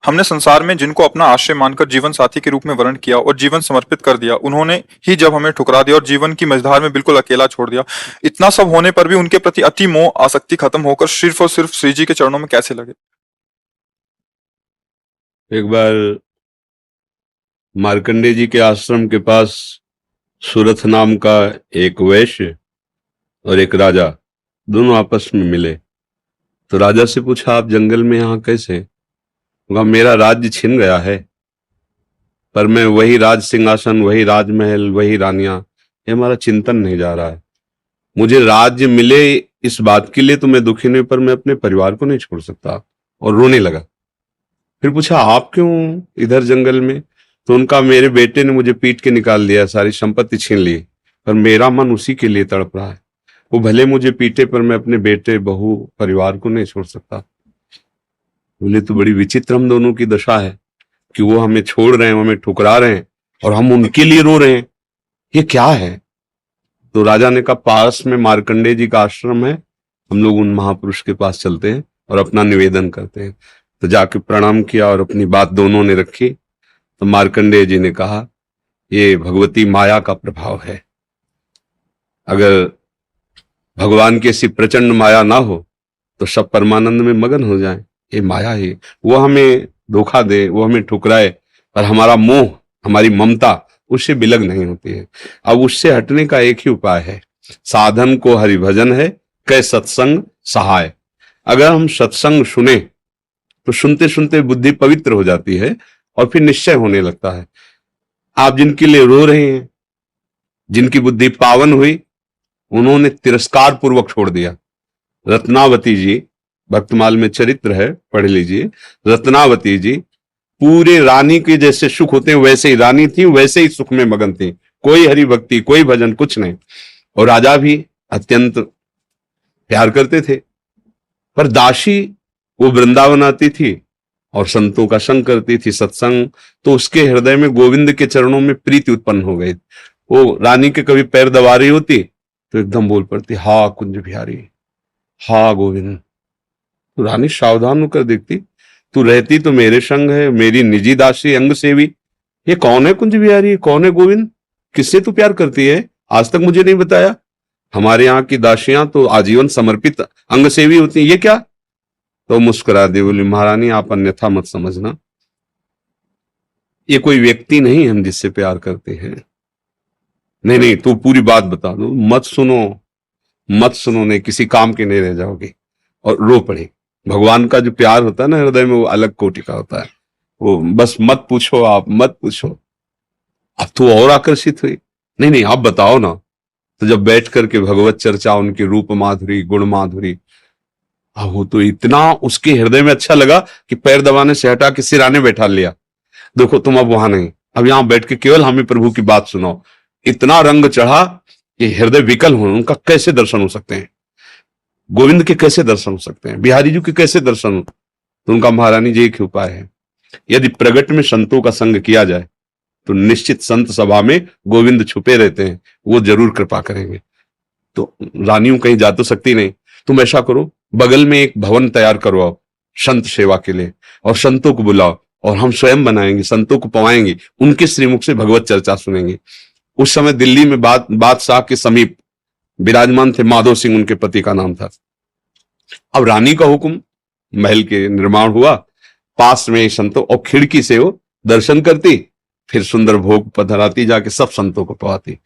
हमने संसार में जिनको अपना आश्रय मानकर जीवन साथी के रूप में वर्ण किया और जीवन समर्पित कर दिया, उन्होंने ही जब हमें ठुकरा दिया और जीवन की मझधार में बिल्कुल अकेला छोड़ दिया, इतना सब होने पर भी उनके प्रति अति मोह आसक्ति खत्म होकर सिर्फ और सिर्फ श्री जी के चरणों में कैसे लगे? एक बार मार्कंडेय जी के आश्रम के पास सुरथ नाम का एक वैश्य और एक राजा दोनों आपस में मिले। तो राजा से पूछा, आप जंगल में यहां कैसे? कहा, मेरा राज्य छिन गया है, पर मैं वही राज सिंहासन, वही राजमहल, वही रानियां, ये हमारा चिंतन नहीं जा रहा है। मुझे राज्य मिले इस बात के लिए तो मैं दुखी नहीं, पर मैं अपने परिवार को नहीं छोड़ सकता। और रोने लगा। फिर पूछा, आप क्यों इधर जंगल में? तो उनका, मेरे बेटे ने मुझे पीट के निकाल दिया, सारी संपत्ति छीन ली, पर मेरा मन उसी के लिए तड़प रहा है। वो भले मुझे पीटे, पर मैं अपने बेटे, बहू, परिवार को नहीं छोड़ सकता। बोले, तो बड़ी विचित्र हम दोनों की दशा है कि वो हमें छोड़ रहे हैं, हमें ठुकरा रहे हैं, और हम उनके लिए रो रहे हैं, ये क्या है? तो राजा ने कहा, पास में मार्कंडेय जी का आश्रम है, हम लोग उन महापुरुष के पास चलते हैं और अपना निवेदन करते हैं। तो जाके प्रणाम किया और अपनी बात दोनों ने रखी। तो मार्कंडेय जी ने कहा, ये भगवती माया का प्रभाव है। अगर भगवान की ऐसी प्रचंड माया ना हो तो सब परमानंद में मगन हो जाएं। ये माया ही, वो हमें धोखा दे, वो हमें ठुकराए, पर हमारा मोह, हमारी ममता उससे बिलग नहीं होती है। अब उससे हटने का एक ही उपाय है, साधन को हरिभजन है, कै सत्संग सहाय। अगर हम सत्संग सुने तो सुनते सुनते बुद्धि पवित्र हो जाती है और फिर निश्चय होने लगता है। आप जिनके लिए रो रहे हैं, जिनकी बुद्धि पावन हुई, उन्होंने तिरस्कार पूर्वक छोड़ दिया। रत्नावती जी, भक्तमाल में चरित्र है, पढ़ लीजिए। रत्नावती जी पूरे रानी के जैसे सुख होते हैं वैसे ही रानी थी, वैसे ही सुख में मगन थी, कोई हरि भक्ति, कोई भजन, कुछ नहीं। और राजा भी अत्यंत प्यार करते थे, पर दासी वो वृंदावन आती थी और संतों का संग करती थी, सत्संग, तो उसके हृदय में गोविंद के चरणों में प्रीति उत्पन्न हो गई। वो रानी के कभी पैर दबा रही होती तो एकदम बोल पड़ती, हा कुंज बिहारी, हा गोविंद। तो रानी सावधान होकर देखती, तू रहती तो मेरे संग है, मेरी निजी दासी, अंग सेवी, ये कौन है कुंज बिहारी, कौन है गोविंद? किससे तू प्यार करती है? आज तक मुझे नहीं बताया। हमारे यहाँ की दासियां तो आजीवन समर्पित अंग सेवी होती हैं, ये क्या? तो मुस्कुरा दी, बोली, महारानी आप अन्यथा मत समझना, ये कोई व्यक्ति नहीं हम जिससे प्यार करते हैं। नहीं नहीं, तू पूरी बात बता दो, मत सुनो, मत सुनो, नहीं किसी काम के नहीं रह जाओगे। और रो पड़े। भगवान का जो प्यार होता है ना हृदय में, वो अलग कोटि का होता है। वो बस मत पूछो, आप मत पूछो। अब तो और आकर्षित हुई, नहीं नहीं आप बताओ ना। तो जब बैठ करके भगवत चर्चा, उनकी रूप माधुरी, गुण माधुरी, अब वो तो इतना उसके हृदय में अच्छा लगा कि पैर दबाने से हटा के सिराने बैठा लिया। देखो तुम अब वहां नहीं, अब यहां बैठ के केवल हमें प्रभु की बात सुनाओ। इतना रंग चढ़ा कि हृदय विकल हो, उनका कैसे दर्शन हो सकते हैं? गोविंद के कैसे दर्शन हो सकते हैं? बिहारी जी के कैसे दर्शन हो? तो उनका, महारानी जी एक ही उपाय है, यदि प्रगट में संतों का संग किया जाए तो निश्चित संत सभा में गोविंद छुपे रहते हैं, वो जरूर कृपा करेंगे। तो रानियों कहीं जा तो सकती नहीं, तुम ऐसा करो, बगल में एक भवन तैयार करवाओ संत सेवा के लिए, और संतों को बुलाओ, और हम स्वयं बनाएंगे, संतों को पवाएंगे, उनके श्रीमुख से भगवत चर्चा सुनेंगे। उस समय दिल्ली में बादशाह के समीप विराजमान थे माधो सिंह, उनके पति का नाम था। अब रानी का हुक्म, महल के निर्माण हुआ, पास में संतों, और खिड़की से वो दर्शन करती, फिर सुंदर भोग पधराती, जाके सब संतों को पवाती।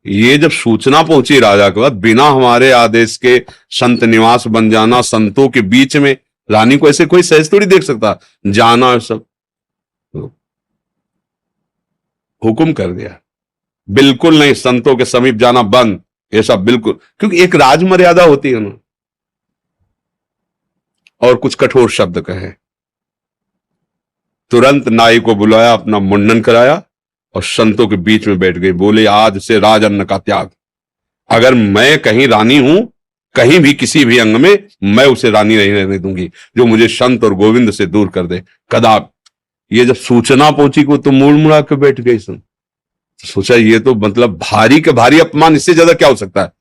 ये जब सूचना पहुंची राजा के बाद, बिना हमारे आदेश के संत निवास बन जाना, संतों के बीच में, रानी को ऐसे कोई सहज थोड़ी देख सकता, जाना सब हुक्म कर दिया, बिल्कुल नहीं, संतों के समीप जाना बंद, ये सब बिल्कुल, क्योंकि एक राज मर्यादा होती है ना। और कुछ कठोर शब्द कहे। तुरंत नाई को बुलाया, अपना मुंडन कराया और संतों के बीच में बैठ गई। बोले, आज से राज अन्न का त्याग, अगर मैं कहीं रानी हूं, कहीं भी किसी भी अंग में, मैं उसे रानी नहीं रहने दूंगी जो मुझे संत और गोविंद से दूर कर दे, कदाप। ये जब सूचना पहुंची को तो मुड़ मुड़ा के बैठ गई। सोचा ये तो मतलब भारी के भारी अपमान, इससे ज्यादा क्या हो सकता है?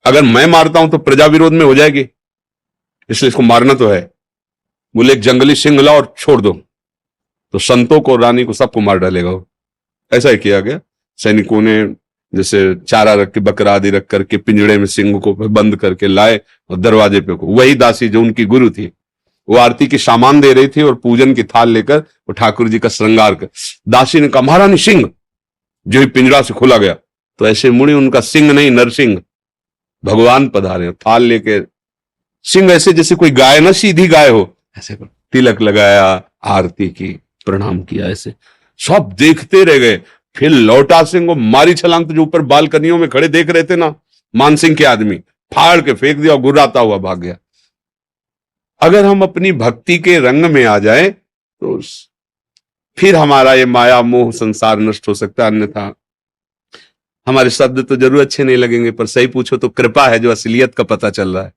अगर मैं मारता हूं तो प्रजा विरोध में हो जाएगी, इसलिए इसको मारना तो है। बोले, एक जंगली सिंह लाओ और छोड़ दो। तो संतों को, रानी को, सबको मार डालेगा वो। ऐसा ही किया गया। सैनिकों ने जैसे चारा रख के, बकरा आदि रख करके पिंजड़े में सिंह को बंद करके लाए और दरवाजे पे को, वही दासी जो उनकी गुरु थी, वो आरती की सामान दे रही थी और पूजन की थाल लेकर वो ठाकुर जी का श्रृंगार कर, दासी ने कहा महारानी सिंह, जो ही पिंजरा से खुला गया तो ऐसे मुड़ी, उनका सिंह नहीं नरसिंह, भगवान पधारे, थाल लेके, सिंह ऐसे जैसे कोई गाय ना, सीधी गाय हो, ऐसे तिलक लगाया, आरती की, प्रणाम किया, ऐसे सब देखते रह गए। फिर लौटा सिंह को मारी छलांग, तो जो ऊपर बालकनियों में खड़े देख रहे थे ना मानसिंह के आदमी, फाड़ के फेंक दिया और गुर्राता हुआ भाग गया। अगर हम अपनी भक्ति के रंग में आ जाए तो फिर हमारा ये माया मोह संसार नष्ट हो सकता है। अन्यथा हमारे शब्द तो जरूर अच्छे नहीं लगेंगे, पर सही पूछो तो कृपा है जो असलियत का पता चल रहा है।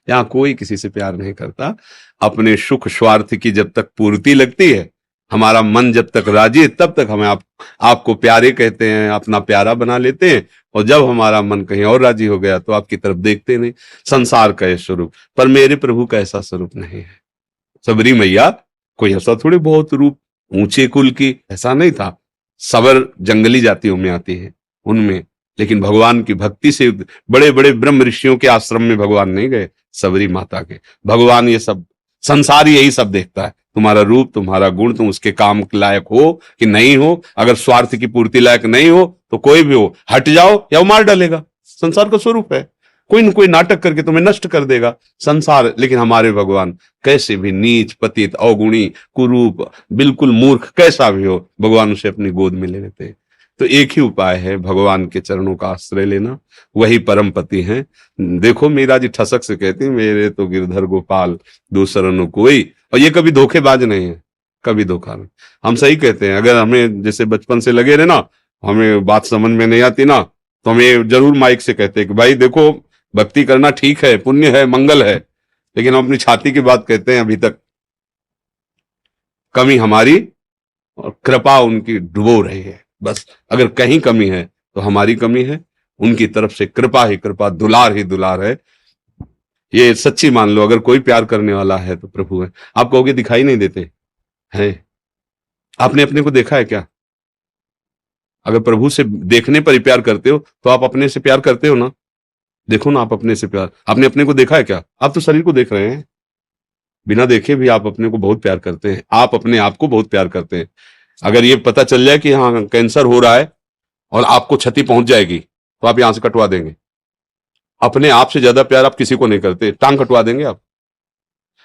यहां कोई किसी से प्यार नहीं करता। अपने सुख स्वार्थ की जब तक पूर्ति लगती है, हमारा मन जब तक राजी है, तब तक हमें आपको प्यारे कहते हैं, अपना प्यारा बना लेते हैं। और जब हमारा मन कहीं और राजी हो गया तो आपकी तरफ देखते नहीं। संसार का यह स्वरूप, पर मेरे प्रभु का ऐसा स्वरूप नहीं है। सबरी मैया कोई ऐसा थोड़ी बहुत रूप ऊंचे कुल की, ऐसा नहीं था। सबर जंगली जातियों में आती है उनमें, लेकिन भगवान की भक्ति से बड़े बड़े ब्रह्म ऋषियों के आश्रम में भगवान नहीं गए, सबरी माता के। भगवान ये सब संसार यही सब देखता है, तुम्हारा रूप, तुम्हारा गुण, तुम उसके काम लायक हो कि नहीं हो। अगर स्वार्थ की पूर्ति लायक नहीं हो तो कोई भी हो, हट जाओ या वो मार डालेगा। संसार का स्वरूप है, कोई न कोई नाटक करके तुम्हें नष्ट कर देगा संसार। लेकिन हमारे भगवान कैसे भी नीच, पतित, अवगुणी, कुरूप, बिल्कुल मूर्ख कैसा भी हो, भगवान उसे अपनी गोद में ले लेते हैं। तो एक ही उपाय है, भगवान के चरणों का आश्रय लेना, वही परम पति हैं। देखो मीरा जी ठसक से कहती, मेरे तो गिरधर गोपाल दूसरा न कोई। और ये कभी धोखेबाज नहीं है, कभी धोखा नहीं। हम सही कहते हैं। अगर हमें जैसे बचपन से लगे रहे ना, हमें बात समझ में नहीं आती ना, तो हमें जरूर माइक से कहते हैं कि भाई देखो, भक्ति करना ठीक है, पुण्य है, मंगल है, लेकिन हम अपनी छाती की बात कहते हैं। अभी तक कमी हमारी और कृपा उनकी डुबो रही है। बस अगर कहीं कमी है तो हमारी कमी है, उनकी तरफ से कृपा ही कृपा, दुलार ही दुलार है। ये सच्ची मान लो। अगर कोई प्यार करने वाला है तो प्रभु है। आप कहोगे दिखाई नहीं देते हैं, आपने अपने को देखा है क्या? अगर प्रभु से देखने पर ही प्यार करते हो तो आप अपने से प्यार करते हो ना। देखो ना, आप अपने से प्यार, आपने अपने को देखा है क्या? आप तो शरीर को देख रहे हैं, बिना देखे भी आप अपने को बहुत प्यार करते हैं। आप अपने आप को बहुत प्यार करते हैं। अगर ये पता चल जाए कि हाँ कैंसर हो रहा है और आपको क्षति पहुंच जाएगी तो आप यहां से कटवा देंगे। अपने आप से ज्यादा प्यार आप किसी को नहीं करते, टांग कटवा देंगे आप।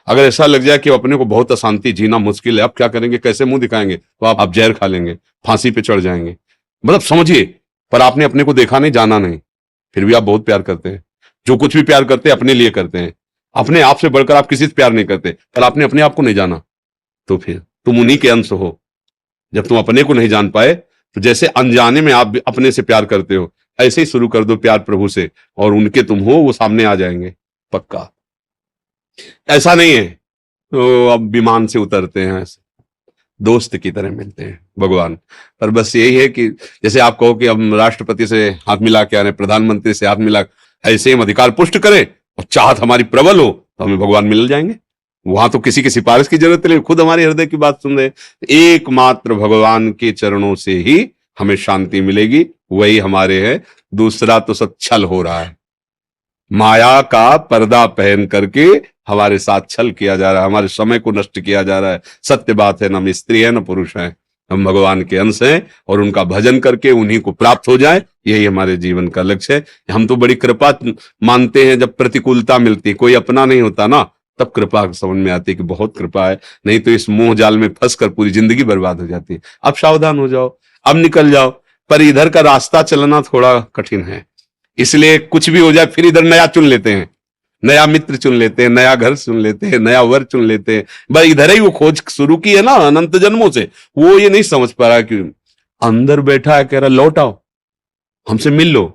अगर ऐसा लग जाए कि अपने को बहुत अशांति, जीना मुश्किल है, आप क्या करेंगे, कैसे मुंह दिखाएंगे, तो आप जहर खा लेंगे, फांसी पे चढ़ जाएंगे। मतलब समझिए, पर आपने अपने को देखा नहीं, जाना नहीं, फिर भी आप बहुत प्यार करते हैं। जो कुछ भी प्यार करते हैं अपने लिए करते हैं। अपने आप से बढ़कर आप किसी से प्यार नहीं करते, पर आपने अपने आप को नहीं जाना, तो फिर तुम उन्हीं के अंश हो। जब तुम अपने को नहीं जान पाए तो जैसे अनजाने में आप अपने से प्यार करते हो, ऐसे ही शुरू कर दो प्यार प्रभु से, और उनके तुम हो, वो सामने आ जाएंगे पक्का। ऐसा नहीं है तो अब विमान से उतरते हैं, ऐसे दोस्त की तरह मिलते हैं भगवान। पर बस यही है कि जैसे आप कहो कि हम राष्ट्रपति से हाथ मिला के आ रहे, प्रधानमंत्री से हाथ मिला, ऐसे हम अधिकार पुष्ट करें और चाहत हमारी प्रबल हो तो हमें भगवान मिल जाएंगे। वहां तो किसी की सिफारिश की जरूरत नहीं, खुद हमारे हृदय की बात सुन रहे। एकमात्र भगवान के चरणों से ही हमें शांति मिलेगी, वही हमारे हैं। दूसरा तो सब छल हो रहा है, माया का पर्दा पहन करके हमारे साथ छल किया जा रहा है, हमारे समय को नष्ट किया जा रहा है। सत्य बात है, न स्त्री है न पुरुष है, हम भगवान के अंश हैं और उनका भजन करके उन्हीं को प्राप्त हो जाए, यही हमारे जीवन का लक्ष्य है। हम तो बड़ी कृपा मानते हैं, जब प्रतिकूलता मिलती, कोई अपना नहीं होता ना, तब कृपा समझ में आती है कि बहुत कृपा है। नहीं तो इस मोह जाल में फंसकर पूरी जिंदगी बर्बाद हो जाती है। अब सावधान हो जाओ, अब निकल जाओ। पर इधर का रास्ता चलना थोड़ा कठिन है, इसलिए कुछ भी हो जाए फिर इधर नया चुन लेते हैं, नया मित्र चुन लेते हैं, नया घर चुन लेते हैं, नया वर चुन लेते हैं। बस इधर ही वो खोज शुरू की है ना अनंत जन्मों से। वो ये नहीं समझ पा रहा कि अंदर बैठा है, कह रहा लौट आओ, हमसे मिल लो।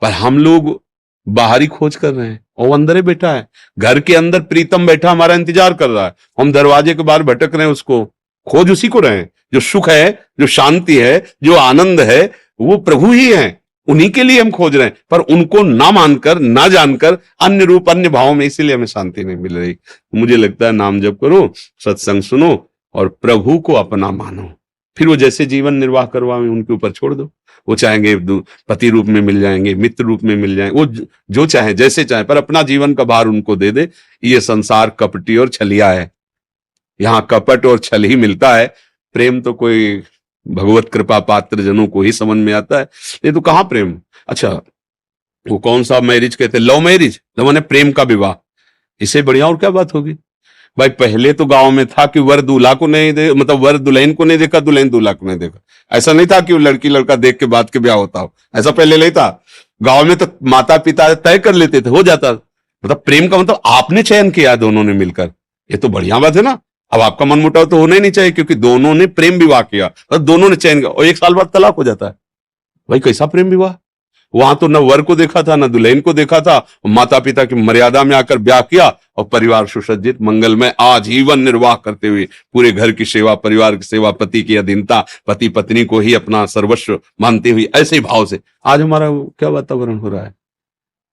पर हम लोग बाहरी खोज कर रहे हैं और वो अंदर ही बैठा है। घर के अंदर प्रीतम बैठा हमारा इंतजार कर रहा है, हम दरवाजे के बाहर भटक रहे हैं, उसको खोज उसी को रहे हैं। जो सुख है, जो शांति है, जो आनंद है, वो प्रभु ही है, उन्हीं के लिए हम खोज रहे हैं। पर उनको ना मानकर, ना जानकर, अन्य रूप अन्य भावों में, इसीलिए हमें शांति नहीं मिल रही। मुझे लगता है नाम जप करो, सत्संग सुनो, और प्रभु को अपना मानो, फिर वो जैसे जीवन निर्वाह करवाएं उनके ऊपर छोड़ दो। वो चाहेंगे पति रूप में मिल जाएंगे, मित्र रूप में मिल जाएंगे, वो जो चाहे जैसे चाहे, पर अपना जीवन का भार उनको दे दे। ये संसार कपटी और छलिया है, यहाँ कपट और छल ही मिलता है। प्रेम तो कोई भगवत कृपा पात्र जनों को ही समझ में आता है। ये तो कहाँ प्रेम। अच्छा, वो कौन सा मैरिज कहते हैं, लव मैरिज, तो मैंने प्रेम का विवाह, इससे बढ़िया और क्या बात होगी भाई। पहले तो गांव में था कि वर दूल्हा को नहीं दे, मतलब वर दुल्हन को नहीं देखा, दुल्हन दूल्हा को नहीं देखा। ऐसा नहीं था कि वो लड़की लड़का देख के बाद के ब्याह होता हो, ऐसा पहले नहीं था। गांव में तो माता पिता तय कर लेते थे, हो जाता। मतलब प्रेम का मतलब आपने चयन किया दोनों ने मिलकर, ये तो बढ़िया बात है ना। अब आपका मन मुटाव तो होना ही नहीं चाहिए, क्योंकि दोनों ने प्रेम विवाह किया और दोनों ने चयन किया, और 1 साल बाद तलाक हो जाता है। भाई कैसा प्रेम विवाह। वहां तो न वर को देखा था, न दुल्हन को देखा था, माता पिता की मर्यादा में आकर ब्याह किया और परिवार सुसज्जित मंगलमय आजीवन निर्वाह करते हुए पूरे घर की सेवा, परिवार की सेवा, पति की अधीनता, पति पत्नी को ही अपना सर्वस्व मानते हुए ऐसे ही भाव से आज हमारा क्या वातावरण हो रहा है।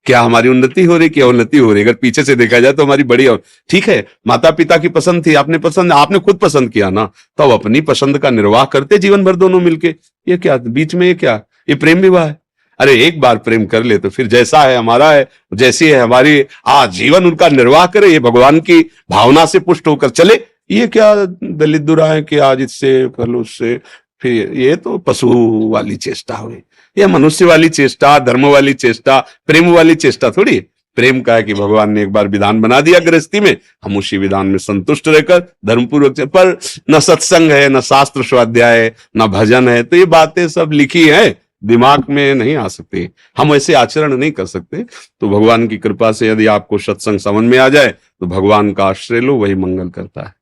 क्या हमारी उन्नति हो रही, क्या उन्नति हो रही। अगर पीछे से देखा जाए तो हमारी बड़ी, और ठीक है माता पिता की पसंद थी, आपने खुद पसंद किया ना, तो अब अपनी पसंद का निर्वाह करते जीवन भर दोनों मिलके। ये क्या बीच में, ये क्या, ये प्रेम विवाह है। अरे एक बार प्रेम कर ले तो फिर जैसा है हमारा है, जैसी है हमारी, आज जीवन उनका निर्वाह करे, ये भगवान की भावना से पुष्ट होकर चले। ये क्या दलित दुरा है कि आज इससे कर लो उससे, फिर ये तो पशु वाली चेष्टा हुई। ये मनुष्य वाली चेष्टा, धर्म वाली चेष्टा, प्रेम वाली चेष्टा थोड़ी। प्रेम का है कि भगवान ने एक बार विधान बना दिया गृहस्थी में, हम उसी विधान में संतुष्ट रहकर धर्मपूर्वक, पर न सत्संग है, न शास्त्र स्वाध्याय है, न भजन है, तो ये बातें सब लिखी है, दिमाग में नहीं आ सकते, हम ऐसे आचरण नहीं कर सकते। तो भगवान की कृपा से यदि आपको सत्संग समझ में आ जाए तो भगवान का आश्रय लो, वही मंगल करता है।